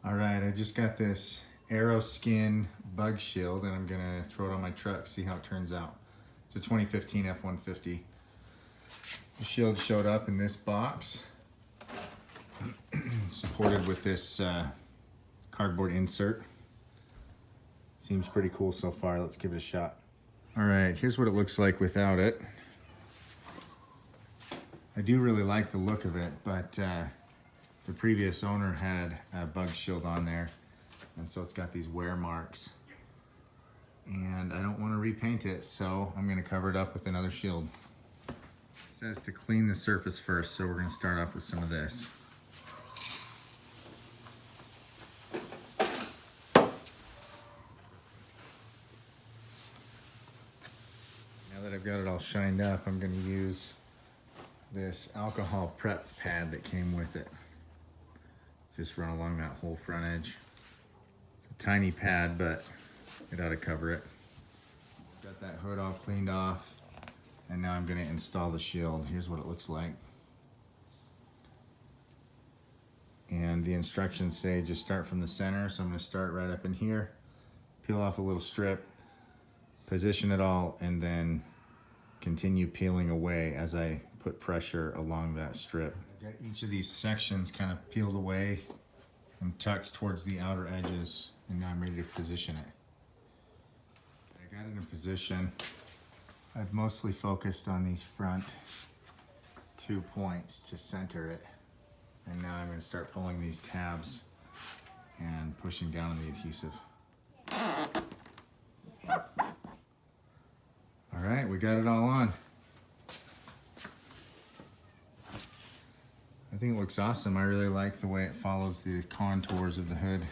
All right, I just got this Aeroskin bug shield and I'm gonna throw it on my truck, see how it turns out. It's a 2015 F-150. The shield showed up in this box, supported with this cardboard insert. Seems pretty cool so far. Let's give it a shot. All right, here's what it looks like without it. I do really like the look of it, but the previous owner had a bug shield on there, and so it's got these wear marks. And I don't want to repaint it, so I'm going to cover it up with another shield. It says to clean the surface first, so we're going to start off with some of this. Now that I've got it all shined up, I'm going to use this alcohol prep pad that came with it. Just run along that whole front edge. It's a tiny pad, but it ought to cover it. Got that hood all cleaned off, and now I'm going to install the shield. Here's what it looks like. And the instructions say just start from the center, so I'm going to start right up in here, peel off a little strip, position it all, and then continue peeling away as I put pressure along that strip. I've got each of these sections kind of peeled away and tucked towards the outer edges, and now I'm ready to position it. I got it in position. I've mostly focused on these front 2 points to center it, and now I'm going to start pulling these tabs and pushing down on the adhesive. All right, we got it all on. I think it looks awesome. I really like the way it follows the contours of the hood.